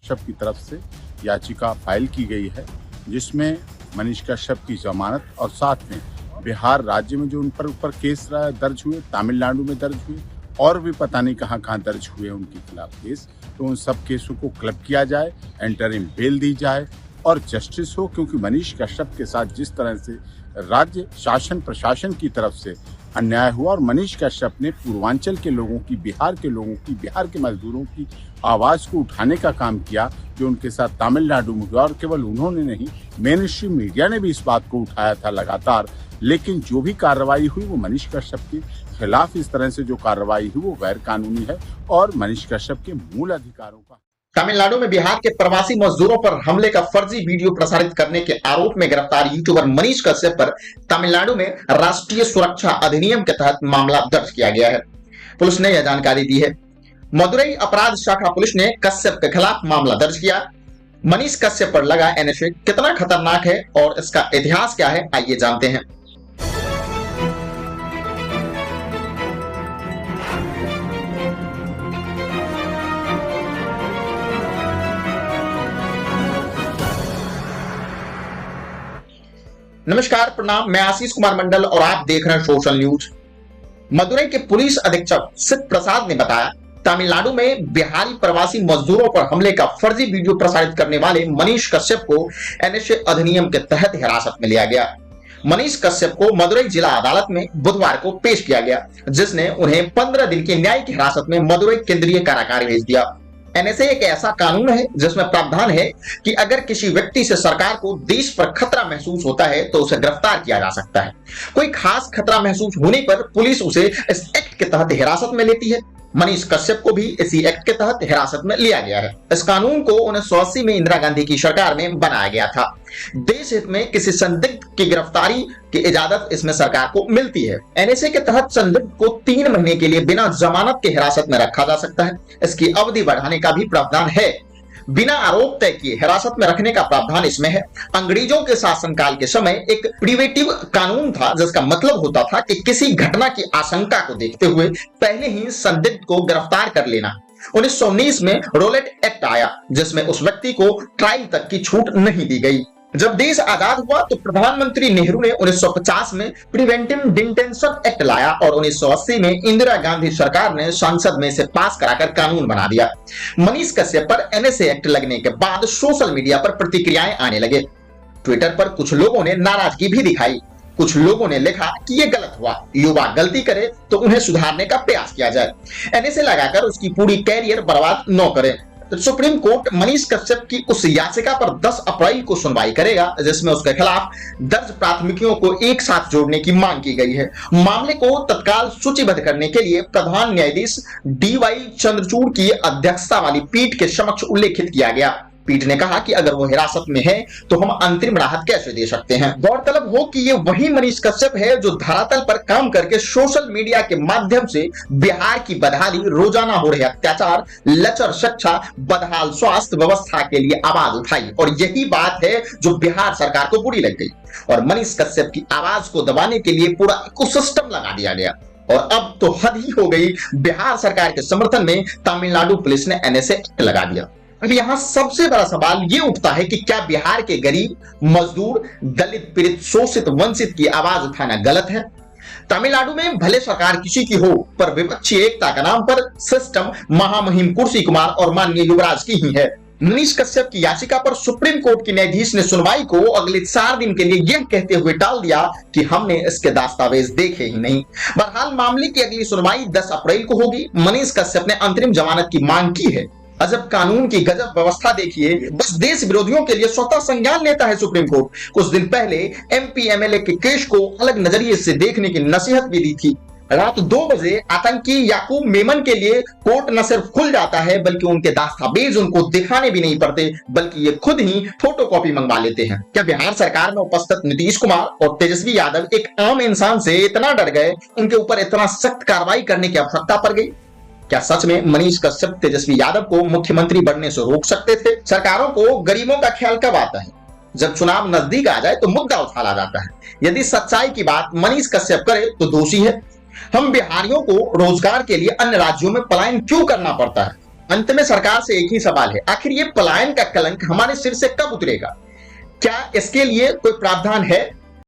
कश्यप की तरफ से याचिका फाइल की गई है, जिसमें मनीष कश्यप की जमानत और साथ में बिहार राज्य में जो उन पर ऊपर केस दर्ज हुए, तमिलनाडु में दर्ज हुए और भी पता नहीं कहाँ कहाँ दर्ज हुए उनके खिलाफ केस, तो उन सब केसों को क्लब किया जाए, एंटरिम बेल दी जाए और जस्टिस हो। क्योंकि मनीष कश्यप के साथ जिस तरह से राज्य शासन प्रशासन की तरफ से अन्याय हुआ और मनीष कश्यप ने पूर्वांचल के लोगों की, बिहार के लोगों की, बिहार के मजदूरों की आवाज को उठाने का काम किया, जो उनके साथ तमिलनाडु में हुआ। और केवल उन्होंने नहीं, मेन स्ट्रीम मीडिया ने भी इस बात को उठाया था लगातार। लेकिन जो भी कार्रवाई हुई वो मनीष कश्यप के खिलाफ इस तरह से जो कार्रवाई हुई वो गैर कानूनी है और मनीष कश्यप के मूल अधिकारों का। तमिलनाडु में बिहार के प्रवासी मजदूरों पर हमले का फर्जी वीडियो प्रसारित करने के आरोप में गिरफ्तार यूट्यूबर मनीष कश्यप पर तमिलनाडु में राष्ट्रीय सुरक्षा अधिनियम के तहत मामला दर्ज किया गया है। पुलिस ने यह जानकारी दी है। मदुरई अपराध शाखा पुलिस ने कश्यप के खिलाफ मामला दर्ज किया। मनीष कश्यप पर लगा एनएसए कितना खतरनाक है और इसका इतिहास क्या है, आइए जानते हैं। नमस्कार, प्रणाम, मैं आशीष कुमार मंडल और आप देख रहे हैं सोशल न्यूज। मदुरई के पुलिस अधीक्षक सिद्ध प्रसाद ने बताया, तमिलनाडु में बिहारी प्रवासी मजदूरों पर हमले का फर्जी वीडियो प्रसारित करने वाले मनीष कश्यप को एनएसए अधिनियम के तहत हिरासत में लिया गया। मनीष कश्यप को मदुरई जिला अदालत में बुधवार को पेश किया गया, जिसने उन्हें 15 दिन की न्यायिक हिरासत में मदुरई केंद्रीय कारागार भेज दिया। एनएसए एक ऐसा कानून है जिसमें प्रावधान है कि अगर किसी व्यक्ति से सरकार को देश पर खतरा महसूस होता है तो उसे गिरफ्तार किया जा सकता है। कोई खास खतरा महसूस होने पर पुलिस उसे इस एक्ट के तहत हिरासत में लेती है। मनीष कश्यप को भी इसी एक्ट के तहत हिरासत में लिया गया है। इस कानून को 1980 में इंदिरा गांधी की सरकार में बनाया गया था। देश हित में किसी संदिग्ध की गिरफ्तारी की इजाजत इसमें सरकार को मिलती है। एनएसए के तहत संदिग्ध को 3 महीने के लिए बिना जमानत के हिरासत में रखा जा सकता है। इसकी अवधि बढ़ाने का भी प्रावधान है। बिना आरोप तय किए हिरासत में रखने का प्रावधान इसमें है। अंग्रेजों के शासनकाल के समय एक प्रिवेंटिव कानून था, जिसका मतलब होता था कि किसी घटना की आशंका को देखते हुए पहले ही संदिग्ध को गिरफ्तार कर लेना। 1919 में रोलेट एक्ट आया, जिसमें उस व्यक्ति को ट्रायल तक की छूट नहीं दी गई। जब देश आजाद हुआ तो प्रधानमंत्री नेहरू ने 1950 में प्रिवेंटिव डिटेंशन एक्ट लाया और 1980 में इंदिरा गांधी सरकार ने संसद में इसे पास कराकर कानून बना दिया। मनीष कश्यप पर एनएसए एक्ट लगने के बाद सोशल मीडिया पर प्रतिक्रियाएं आने लगे। ट्विटर पर कुछ लोगों ने नाराजगी भी दिखाई। कुछ लोगों ने लिखा कि ये गलत हुआ, युवा गलती करे तो उन्हें सुधारने का प्रयास किया जाए, एनएसए लगाकर उसकी पूरी कैरियर बर्बाद न करें। सुप्रीम कोर्ट मनीष कश्यप की उस याचिका पर 10 अप्रैल को सुनवाई करेगा, जिसमें उसके खिलाफ दर्ज प्राथमिकियों को एक साथ जोड़ने की मांग की गई है। मामले को तत्काल सूचीबद्ध करने के लिए प्रधान न्यायाधीश डीवाई चंद्रचूड़ की अध्यक्षता वाली पीठ के समक्ष उल्लेखित किया गया। पीठ ने कहा कि अगर वो हिरासत में है तो हम अंतरिम राहत कैसे दे सकते हैं। गौरतलब हो कि ये वही मनीष कश्यप है जो धरातल पर काम करके सोशल मीडिया के माध्यम से बिहार की बदहाली, रोजाना हो रहे अत्याचार, लचर शिक्षा, बदहाल स्वास्थ्य व्यवस्था के लिए आवाज उठाई और यही बात है जो बिहार सरकार को बुरी लग गई और मनीष कश्यप की आवाज को दबाने के लिए पूरा इकोसिस्टम लगा दिया गया। और अब तो हद ही हो गई, बिहार सरकार के समर्थन में तमिलनाडु पुलिस ने एनएसए एक्ट लगा दिया। अब यहाँ सबसे बड़ा सवाल ये उठता है कि क्या बिहार के गरीब, मजदूर, दलित, पीड़ित, शोषित, वंचित की आवाज उठाना गलत है? तमिलनाडु में भले सरकार किसी की हो, पर विपक्षी एकता का नाम पर सिस्टम महामहिम कुर्सी कुमार और माननीय युवराज की ही है। मनीष कश्यप की याचिका पर सुप्रीम कोर्ट की न्यायाधीश ने सुनवाई को अगले 4 दिन के लिए यह कहते हुए टाल दिया कि हमने इसके दस्तावेज देखे ही नहीं। बहरहाल मामले की अगली सुनवाई 10 अप्रैल को होगी। मनीष कश्यप ने अंतरिम जमानत की मांग की है। अजब कानून की गजब व्यवस्था देखिए, बस देश विरोधियों के लिए स्वतः संज्ञान लेता है सुप्रीम कोर्ट। कुछ दिन पहले एमपी एमएलए के केस को अलग नजरिए से देखने की नसीहत भी दी थी। रात 2 बजे आतंकी याकूब मेमन के लिए कोर्ट न सिर्फ खुल जाता है बल्कि उनके दस्तावेज उनको दिखाने भी नहीं पड़ते, बल्कि ये खुद ही फोटोकॉपी मंगवा लेते हैं। क्या बिहार सरकार में उपस्थित नीतीश कुमार और तेजस्वी यादव एक आम इंसान से इतना डर गए, उनके ऊपर इतना सख्त कार्रवाई करने की आवश्यकता पड़ गई? क्या सच में मनीष कश्यप तेजस्वी यादव को मुख्यमंत्री बनने से रोक सकते थे? सरकारों को गरीबों का ख्याल कब आता है? जब चुनाव नजदीक आ जाए तो मुद्दा उछाला जाता है। यदि सच्चाई की बात मनीष कश्यप करे तो दोषी है। हम बिहारियों को रोजगार के लिए अन्य राज्यों में पलायन क्यों करना पड़ता है? अंत में सरकार से एक ही सवाल है, आखिर ये पलायन का कलंक हमारे सिर से कब उतरेगा? क्या इसके लिए कोई प्रावधान है?